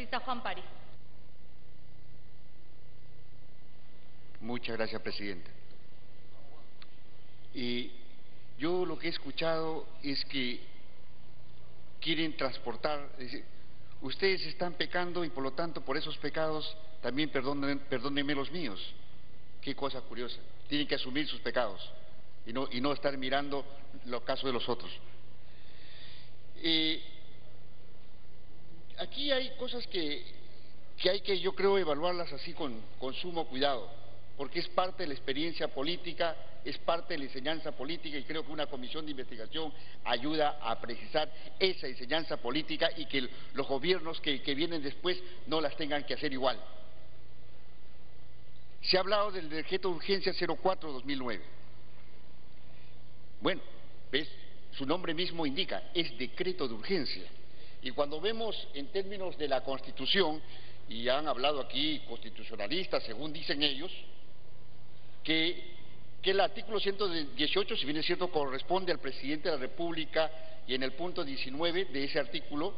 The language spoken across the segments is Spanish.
Congresista Juan Pari. Muchas gracias, Presidenta. Yo lo que he escuchado es que quieren transportar, es decir, ustedes están pecando y por lo tanto por esos pecados también perdónenme los míos. Qué cosa curiosa. Tienen que asumir sus pecados y no estar mirando los casos de los otros. Aquí hay cosas que hay que, yo creo, evaluarlas así con sumo cuidado, porque es parte de la experiencia política, es parte de la enseñanza política, y creo que una comisión de investigación ayuda a precisar esa enseñanza política y que los gobiernos que vienen después no las tengan que hacer igual. Se ha hablado del decreto de urgencia 04/2009. Bueno, ¿ves? Su nombre mismo indica, es decreto de urgencia. Y cuando vemos en términos de la Constitución, y han hablado aquí constitucionalistas, según dicen ellos, que el artículo 118, si bien es cierto, corresponde al presidente de la República, y en el punto 19 de ese artículo,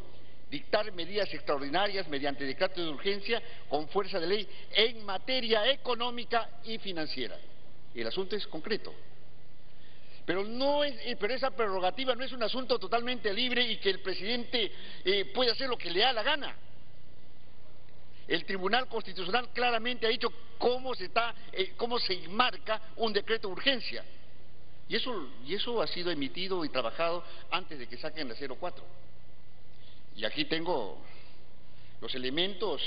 dictar medidas extraordinarias mediante decreto de urgencia con fuerza de ley en materia económica y financiera. El asunto es concreto. Pero esa prerrogativa no es un asunto totalmente libre y que el presidente puede hacer lo que le da la gana. El Tribunal Constitucional claramente ha dicho cómo se enmarca un decreto de urgencia. Y eso ha sido emitido y trabajado antes de que saquen la 04. Y aquí tengo los elementos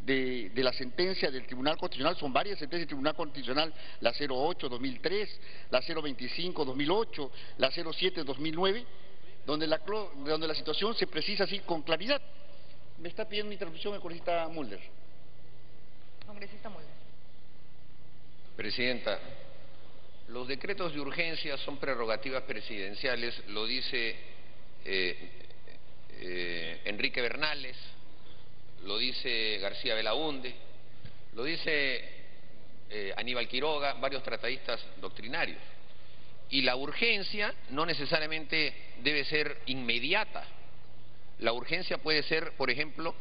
de la sentencia del Tribunal Constitucional. Son varias sentencias del Tribunal Constitucional, la 08/2003, la 025/2008, la 07/2009, donde la situación se precisa así con claridad. Me está pidiendo una interrupción el congresista Mulder. Congresista Mulder. Presidenta, los decretos de urgencia son prerrogativas presidenciales, lo dice Enrique Bernales, lo dice García Belaúnde, lo dice Aníbal Quiroga, varios tratadistas doctrinarios. Y la urgencia no necesariamente debe ser inmediata. La urgencia puede ser, por ejemplo,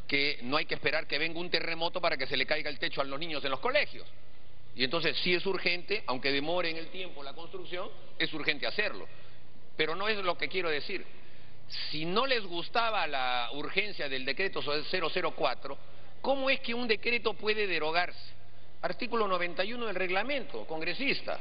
que no hay que esperar que venga un terremoto para que se le caiga el techo a los niños en los colegios. Y entonces sí es urgente, aunque demore en el tiempo la construcción, es urgente hacerlo. Pero no es lo que quiero decir. Si no les gustaba la urgencia del decreto 004, ¿cómo es que un decreto puede derogarse? Artículo 91 del reglamento, congresista.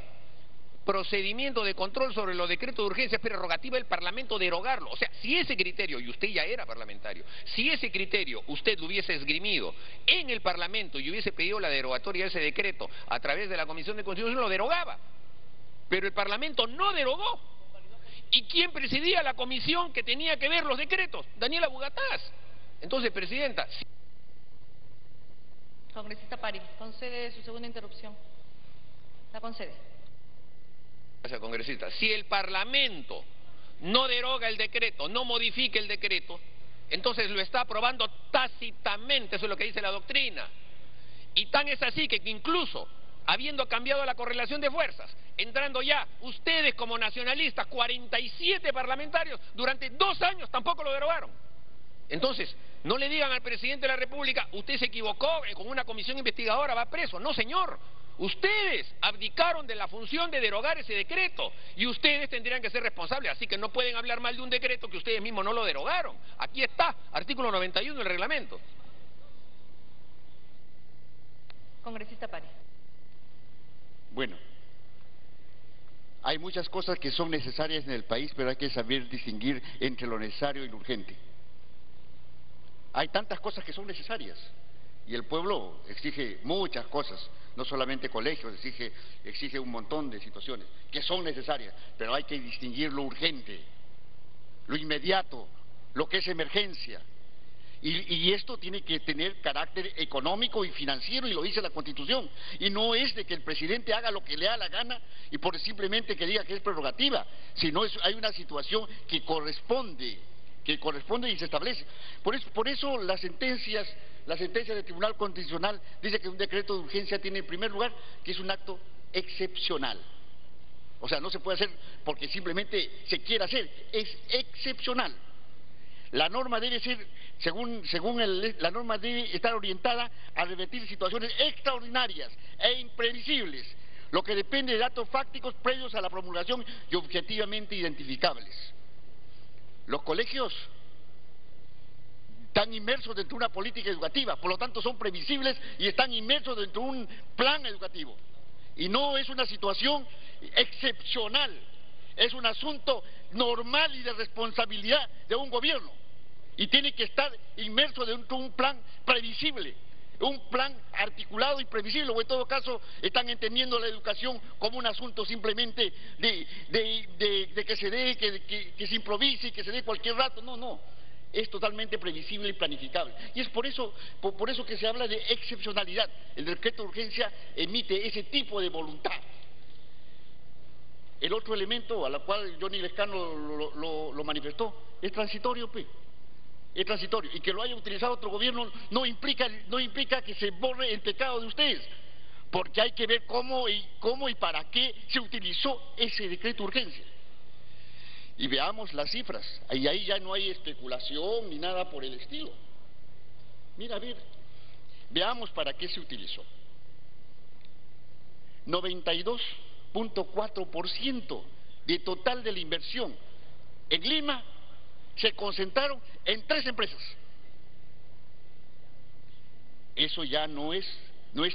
Procedimiento de control sobre los decretos de urgencia, es prerrogativa del Parlamento derogarlo. O sea, si ese criterio, y usted ya era parlamentario, si ese criterio usted lo hubiese esgrimido en el Parlamento y hubiese pedido la derogatoria de ese decreto a través de la Comisión de Constitución, lo derogaba. Pero el Parlamento no derogó. ¿Y quién presidía la comisión que tenía que ver los decretos? Daniela Bugatás. Entonces, Presidenta... Congresista Pari, concede su segunda interrupción. La concede. Gracias, congresista. Si el Parlamento no deroga el decreto, no modifica el decreto, entonces lo está aprobando tácitamente, eso es lo que dice la doctrina. Y tan es así que incluso, habiendo cambiado la correlación de fuerzas, entrando ya ustedes como nacionalistas, 47 parlamentarios, durante 2 años tampoco lo derogaron. Entonces, no le digan al presidente de la República, usted se equivocó, con una comisión investigadora va preso. No, señor. Ustedes abdicaron de la función de derogar ese decreto y ustedes tendrían que ser responsables, así que no pueden hablar mal de un decreto que ustedes mismos no lo derogaron. Aquí está, artículo 91 del reglamento. Congresista Pari. Bueno, hay muchas cosas que son necesarias en el país, pero hay que saber distinguir entre lo necesario y lo urgente. Hay tantas cosas que son necesarias y el pueblo exige muchas cosas, no solamente colegios, exige un montón de situaciones que son necesarias, pero hay que distinguir lo urgente, lo inmediato, lo que es emergencia. Y esto tiene que tener carácter económico y financiero, y lo dice la Constitución. Y no es de que el presidente haga lo que le da la gana y por simplemente que diga que es prerrogativa, sino hay una situación que corresponde y se establece. Por eso la sentencia del Tribunal Constitucional dice que un decreto de urgencia tiene en primer lugar que es un acto excepcional. O sea, no se puede hacer porque simplemente se quiera hacer, es excepcional. La norma debe ser, la norma debe estar orientada a revertir situaciones extraordinarias e imprevisibles, lo que depende de datos fácticos previos a la promulgación y objetivamente identificables. Los colegios están inmersos dentro de una política educativa, por lo tanto son previsibles y están inmersos dentro de un plan educativo. Y no es una situación excepcional, es un asunto normal y de responsabilidad de un gobierno. Y tiene que estar inmerso dentro de un plan previsible, un plan articulado y previsible, o en todo caso están entendiendo la educación como un asunto simplemente de que se dé, que se improvise y que se dé cualquier rato. No, no, es totalmente previsible y planificable. Y es por eso que se habla de excepcionalidad. El decreto de urgencia emite ese tipo de voluntad. El otro elemento, a la cual Johnny Lescano lo manifestó, es transitorio, pues. Es transitorio, y que lo haya utilizado otro gobierno no implica que se borre el pecado de ustedes, porque hay que ver cómo y para qué se utilizó ese decreto de urgencia. Y veamos las cifras, y ahí ya no hay especulación ni nada por el estilo. Mira, a ver, veamos para qué se utilizó. 92.4% de total de la inversión en Lima se concentraron en 3 empresas. Eso ya no es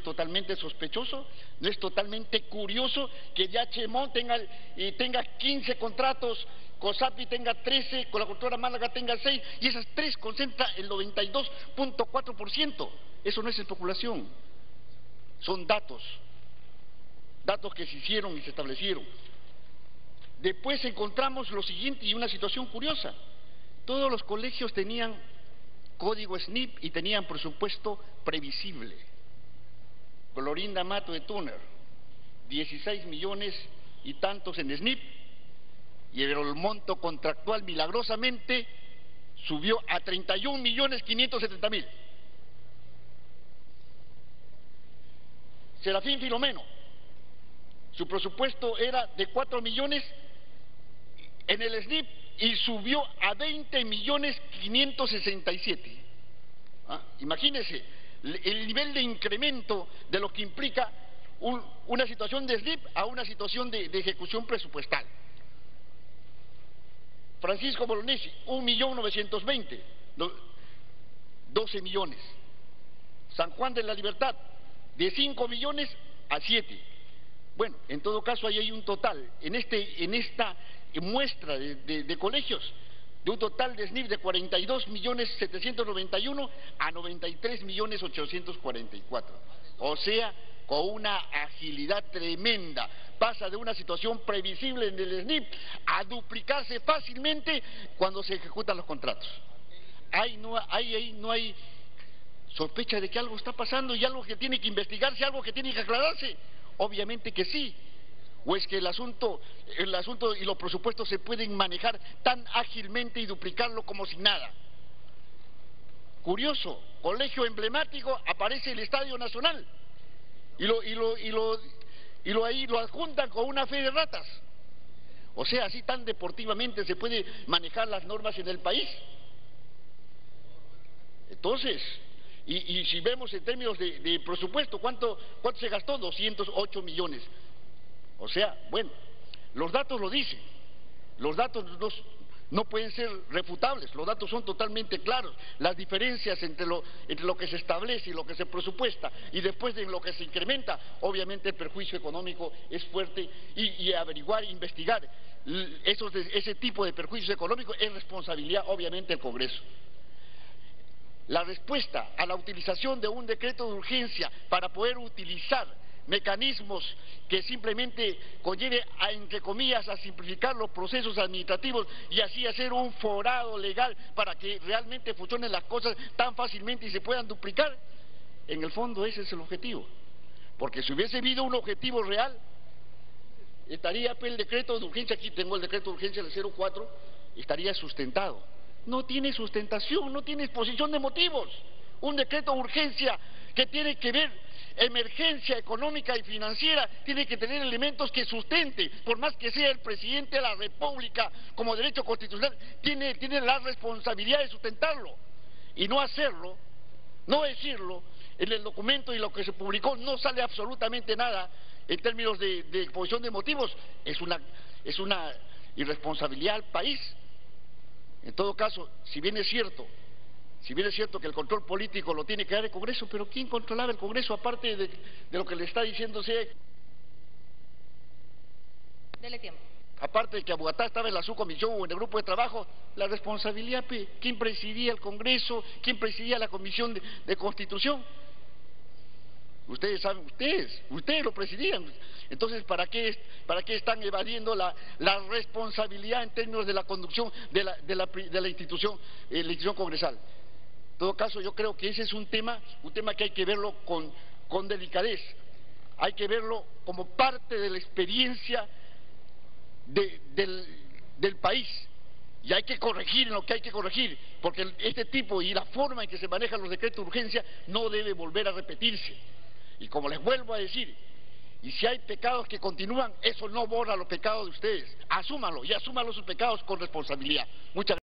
totalmente sospechoso, no es totalmente curioso que ya Chemón tenga 15 contratos, COSAPI tenga 13, con la constructora Málaga tenga 6, y esas 3 concentran el 92.4%. Eso no es especulación, son datos que se hicieron y se establecieron. Después encontramos lo siguiente, y una situación curiosa. Todos los colegios tenían código SNIP y tenían presupuesto previsible. Clorinda Mato de Túner, 16 millones y tantos en SNIP, y el monto contractual milagrosamente subió a 31.570.000. Serafín Filomeno, su presupuesto era de 4 millones en el SNIP y subió a 20.567.000. Imagínense el nivel de incremento de lo que implica una situación de SNIP a una situación de ejecución presupuestal. Francisco Bolognesi, 1.920.000, 12 millones. San Juan de la Libertad, de 5 millones a 7. Bueno, en todo caso ahí hay un total, en esta muestra de colegios, de un total de SNIP de 42.791.000 a 93.844.000. O sea, con una agilidad tremenda, pasa de una situación previsible en el SNIP a duplicarse fácilmente cuando se ejecutan los contratos. Ahí no hay sospecha de que algo está pasando y algo que tiene que investigarse, algo que tiene que aclararse. Obviamente que sí. ¿O es que el asunto y los presupuestos se pueden manejar tan ágilmente y duplicarlo como si nada? Curioso, colegio emblemático, aparece el Estadio Nacional y lo adjuntan con una fe de ratas. O sea, así tan deportivamente se puede manejar las normas en el país. Entonces, y si vemos en términos de presupuesto, ¿cuánto se gastó? 208 millones. O sea, bueno, los datos lo dicen, los datos no pueden ser refutables, los datos son totalmente claros, las diferencias entre lo que se establece y lo que se presupuesta y después de lo que se incrementa, obviamente el perjuicio económico es fuerte y averiguar, investigar ese tipo de perjuicios económicos es responsabilidad obviamente del Congreso. La respuesta a la utilización de un decreto de urgencia para poder utilizar mecanismos que simplemente conlleve a, entre comillas, a simplificar los procesos administrativos y así hacer un forado legal para que realmente funcionen las cosas tan fácilmente y se puedan duplicar, en el fondo ese es el objetivo. Porque si hubiese habido un objetivo real, estaría el decreto de urgencia, aquí tengo el decreto de urgencia del 04, estaría sustentado. No tiene sustentación, no tiene exposición de motivos. Un decreto de urgencia que tiene que ver emergencia económica y financiera tiene que tener elementos que sustente, por más que sea el presidente de la República como derecho constitucional, tiene la responsabilidad de sustentarlo y no hacerlo, no decirlo. En el documento y lo que se publicó no sale absolutamente nada en términos de exposición de motivos. Es una irresponsabilidad al país. En todo caso, si bien es cierto que el control político lo tiene que dar el Congreso, pero ¿quién controlaba el Congreso aparte de lo que le está diciéndose? Dele tiempo. Aparte de que Abugatá estaba en la subcomisión o en el grupo de trabajo, la responsabilidad, ¿quién presidía el Congreso? ¿Quién presidía la Comisión de Constitución? Ustedes saben, ustedes lo presidían. Entonces, ¿para qué están evadiendo la responsabilidad en términos de la conducción de la institución congresal? En todo caso, yo creo que ese es un tema que hay que verlo con delicadez. Hay que verlo como parte de la experiencia del país. Y hay que corregir en lo que hay que corregir, porque este tipo y la forma en que se manejan los decretos de urgencia no debe volver a repetirse. Y como les vuelvo a decir, y si hay pecados que continúan, eso no borra los pecados de ustedes. Asúmanlo y asúmanlo sus pecados con responsabilidad. Muchas gracias.